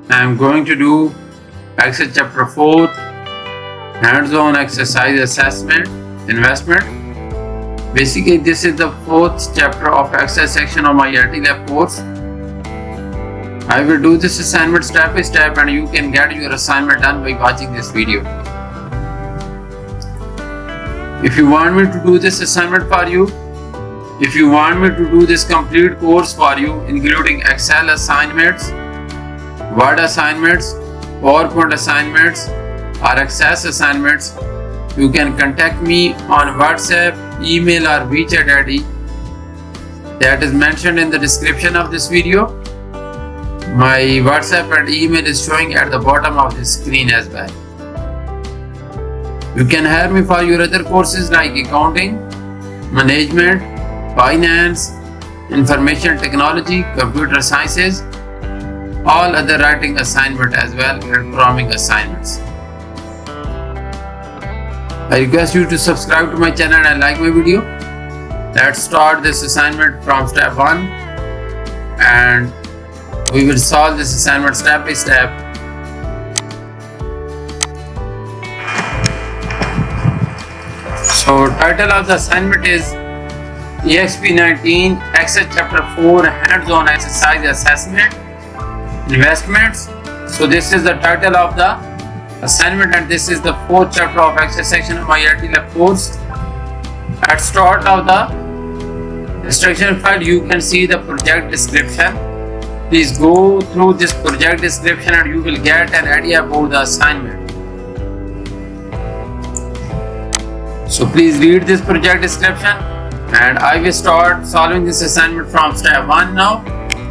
I am going to do Excel chapter 4, hands-on exercise assessment, investment. Basically, this is the 4th chapter of Excel section of my LT-Lab course. I will do this assignment step by step and you can get your assignment done by watching this video. If you want me to do this assignment for you, if you want me to do this complete course for you, including Excel assignments, Word assignments, PowerPoint assignments, or Access assignments, you can contact me on WhatsApp, email, or WeChat ID that is mentioned in the description of this video. My WhatsApp and email is showing at the bottom of the screen as well. You can hire me for your other courses like accounting, management, finance, information technology, computer sciences, all other writing assignment as well and programming assignments. I request you to subscribe to my channel and like my video. Let's start this assignment from step 1 and we will solve this assignment step by step. So title of the assignment is EXP19 Excel chapter 4 hands-on exercise assessment investments. So this is the title of the assignment and this is the 4th chapter of Excel section of my LT-Lab course. At start of the instruction file you can see the project description. Please go through this project description and you will get an idea about the assignment. So please read this project description and I will start solving this assignment from step 1 now,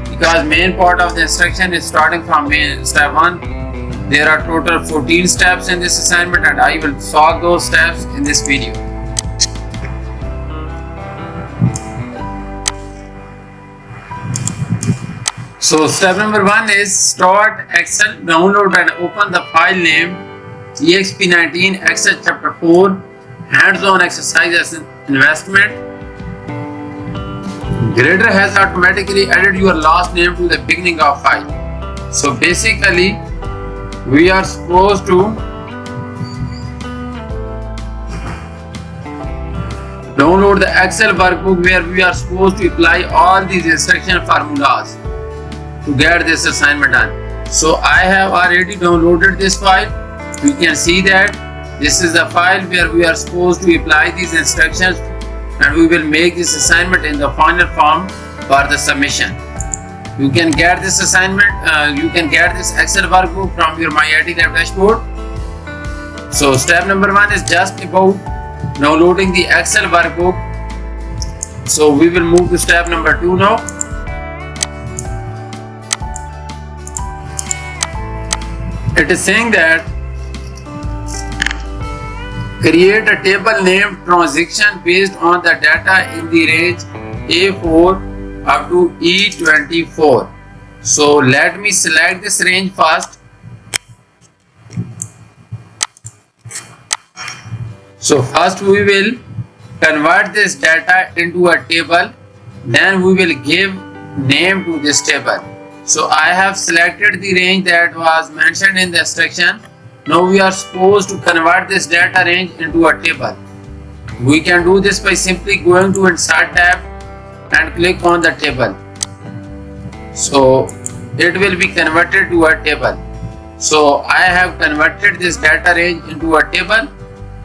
because main part of the instruction is starting from step 1. There are total 14 steps in this assignment and I will solve those steps in this video. So step number 1 is start Excel, download and open the file name EXP19 Excel chapter 4 hands-on exercise investment. Grader has automatically added your last name to the beginning of file. So basically we are supposed to download the Excel workbook where we are supposed to apply all these instruction formulas to get this assignment done. So I have already downloaded this file. You can see that this is the file where we are supposed to apply these instructions and we will make this assignment in the final form for the submission. You can get this assignment, you can get this Excel workbook from your My LT-Lab dashboard. So step number 1 is just about downloading the Excel workbook. So we will move to step number 2 now. It is saying that create a table named transaction based on the data in the range A4 up to E24. So let me select this range first. So first we will convert this data into a table, then we will give name to this table. So I have selected the range that was mentioned in the instruction. Now we are supposed to convert this data range into a table. We can do this by simply going to Insert tab and click on the table. So it will be converted to a table. So I have converted this data range into a table.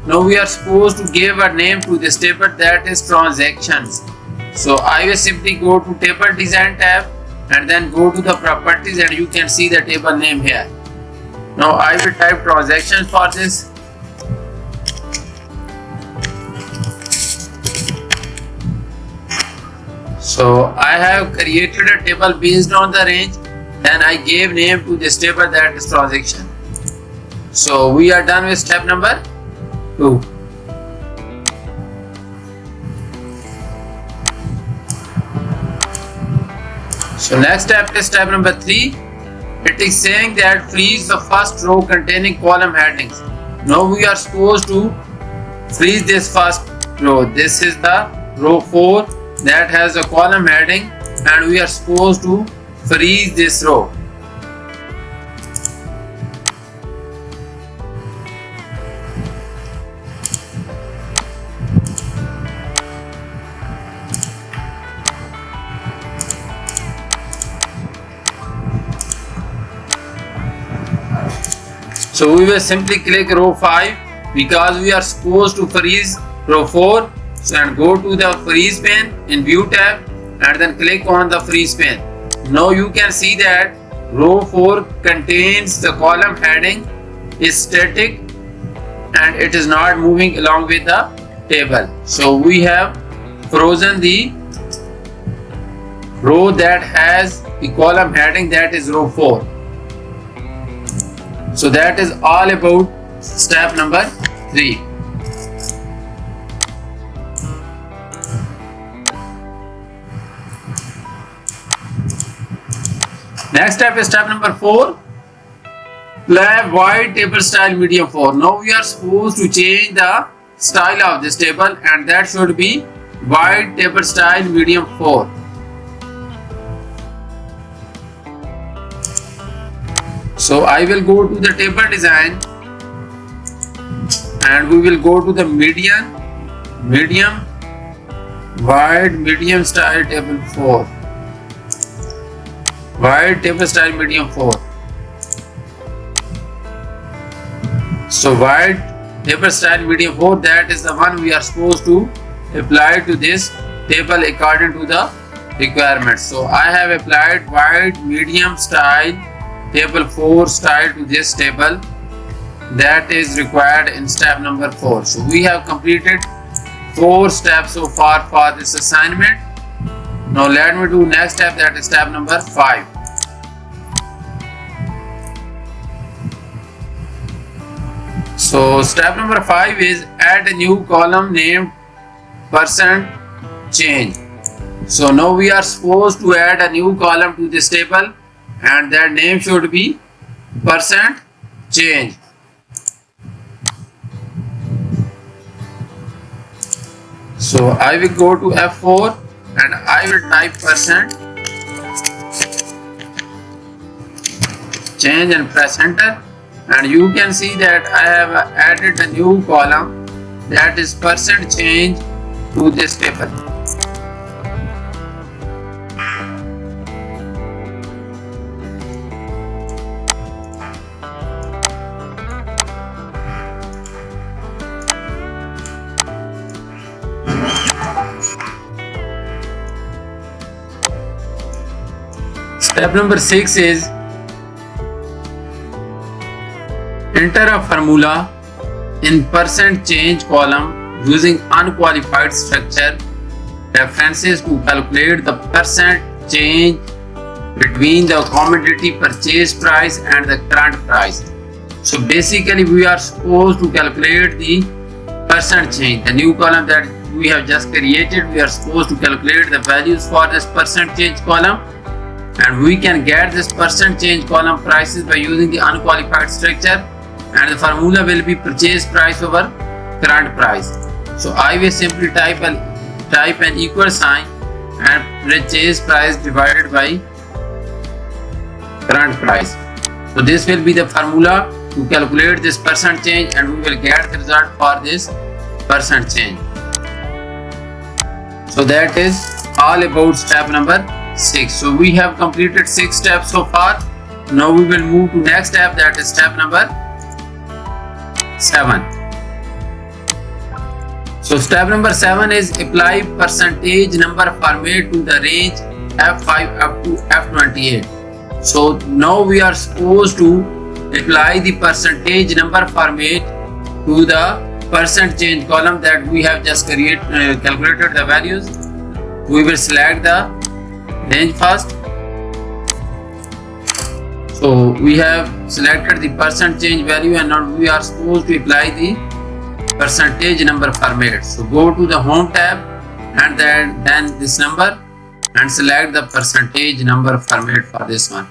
Now we are supposed to give a name to this table, that is transactions. So I will simply go to table design tab and then go to the properties and you can see the table name here. Now I will type transactions for this. So I have created a table based on the range, then I gave name to this table, that is transaction. So we are done with step number 2. So next step is step number 3. It is saying that freeze the first row containing column headings. Now we are supposed to freeze this first row. This is the row 4 that has a column heading and we are supposed to freeze this row. So we will simply click row 5 because we are supposed to freeze row 4. So and go to the freeze pane in view tab and then click on the freeze pane. Now you can see that row 4 contains the column heading is static and it is not moving along with the table. So we have frozen the row that has the column heading, that is row 4. So that is all about step number 3. Next step is step number 4. Apply white table style medium 4. Now we are supposed to change the style of this table and that should be white table style medium 4. So I will go to the table design and we will go to the medium white medium style table 4. White table style medium 4. So white table style medium 4, that is the one we are supposed to apply to this table according to the requirements. So I have applied white medium style table 4 style to this table that is required in step number 4. So we have completed 4 steps so far for this assignment. Now let me do next step, that is step number 5. So step number 5 is add a new column named %change. So now we are supposed to add a new column to this table and that name should be %change. So I will go to F4 and I will type %change and press enter, and you can see that I have added a new column, that is %change, to this table. Step number 6 is enter a formula in %change column using unqualified structure references to calculate the %change between the commodity purchase price and the current price. So basically we are supposed to calculate the %change, the new column that we have just created. We are supposed to calculate the values for this %change column, and we can get this %change column prices by using the unqualified structure, and the formula will be purchase price over current price. So I will simply type an equal sign and purchase price divided by current price. So this will be the formula to calculate this %change, and we will get the result for this %change. So that is all about step number 6. So we have completed 6 steps so far. Now we will move to next step, that is step number 7. So step number 7 is apply percentage number format to the range F5 up to F28. So now we are supposed to apply the percentage number format to the %change column that we have just calculated the values. We will select the range first. So we have selected the %change value, and now we are supposed to apply the percentage number format. So go to the home tab and then this number and select the percentage number format for this one.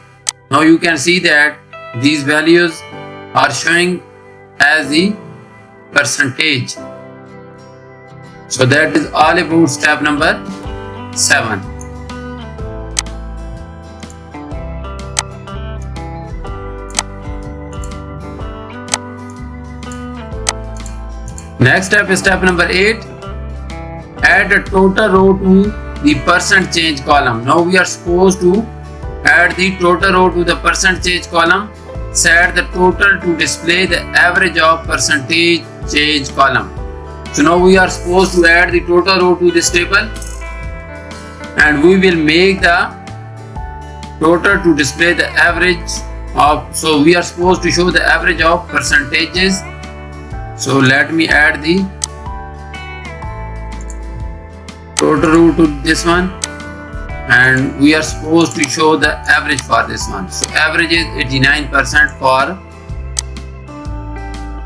Now you can see that these values are showing as the percentage. So that is all about step number 7. Next step is step number 8. Add a total row to the %change column. Now we are supposed to add the total row to the %change column set the total to display the average of percentage change column. So now we are supposed to add the total row to this table, and we will make the total to display the average of, so we are supposed to show the average of percentages. So let me add the total row to this one, and we are supposed to show the average for this one. So average is 89% for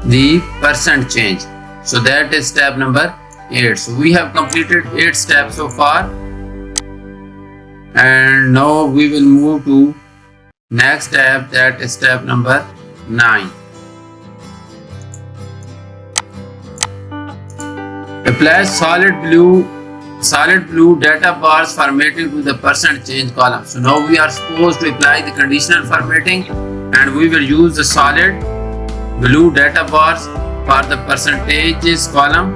the percent change. So that is step number 8. So we have completed 8 steps so far, and now we will move to next step, that is step number 9. Apply solid blue data bars formatting to the percent change column. So now we are supposed to apply the conditional formatting, and we will use the solid blue data bars for the percentages column.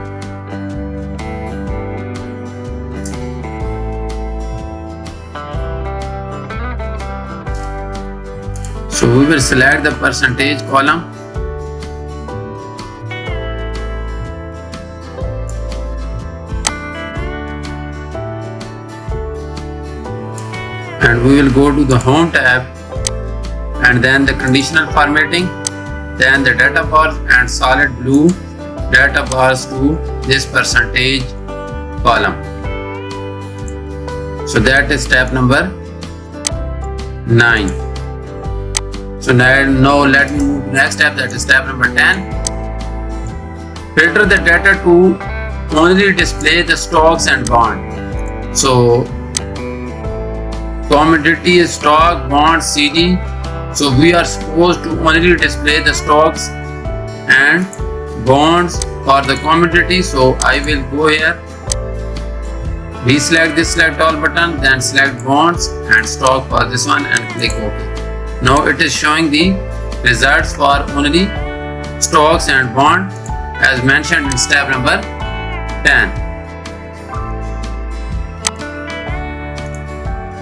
So we will select the percentage column, and we will go to the home tab, and then the conditional formatting, then the data bars and solid blue data bars to this percentage column. So that is step number 9. So now let me move to next step, that is step number 10. Filter the data to only display the stocks and bond. So commodity is stock, bond, CD. So we are supposed to only display the stocks and bonds for the commodity. So I will go here, deselect this select all button, then select bonds and stock for this one and click OK. Now it is showing the results for only stocks and bond as mentioned in step number 10.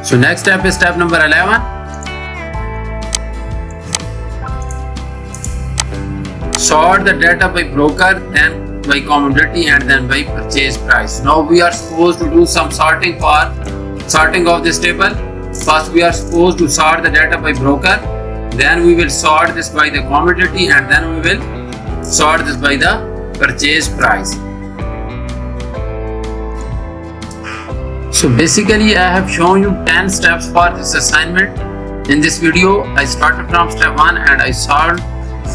So next step is step number 11. Sort the data by broker, then by commodity, and then by purchase price. Now we are supposed to do some sorting of this table. First we are supposed to sort the data by broker, then we will sort this by the commodity, and then we will sort this by the purchase price. So basically I have shown you 10 steps for this assignment. In this video I started from step 1 and I solved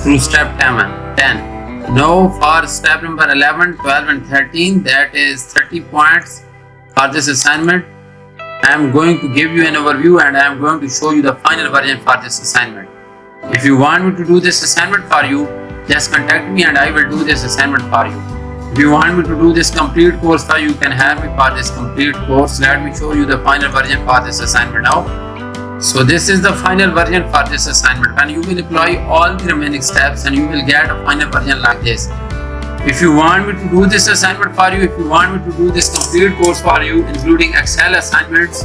through step 10. Now for step number 11, 12 and 13, that is 30 points for this assignment. I am going to give you an overview and I am going to show you the final version for this assignment. If you want me to do this assignment for you, just contact me and I will do this assignment for you. If you want me to do this complete course for you, you can have me for this complete course. Let me show you the final version for this assignment now. So this is the final version for this assignment, and you will apply all the remaining steps and you will get a final version like this. If you want me to do this assignment for you, if you want me to do this complete course for you, including Excel assignments,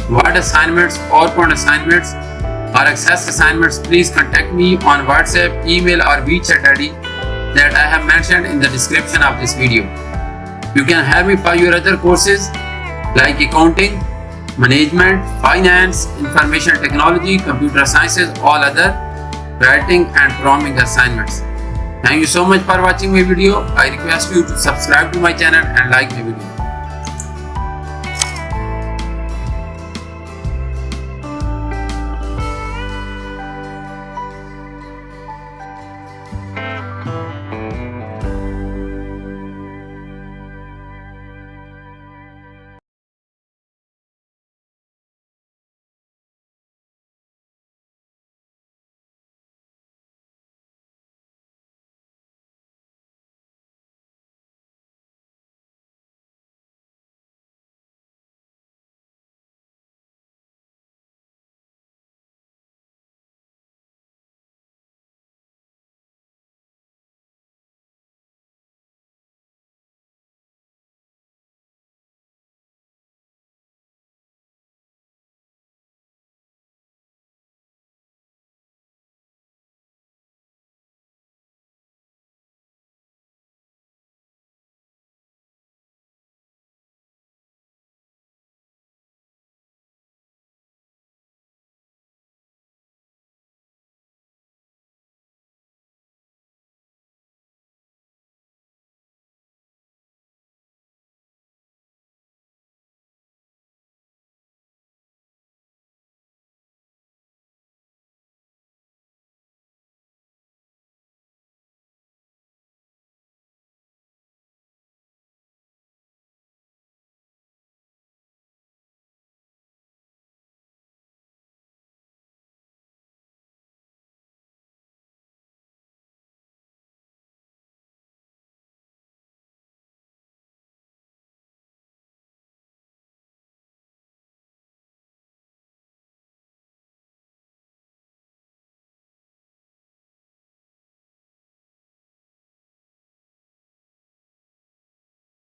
Word assignments, PowerPoint assignments, or Access assignments, please contact me on WhatsApp, email or WeChat ID that I have mentioned in the description of this video. You can have me for your other courses like accounting, management, finance, information technology, computer sciences, all other writing and programming assignments. Thank you so much for watching my video. I request you to subscribe to my channel and like my video.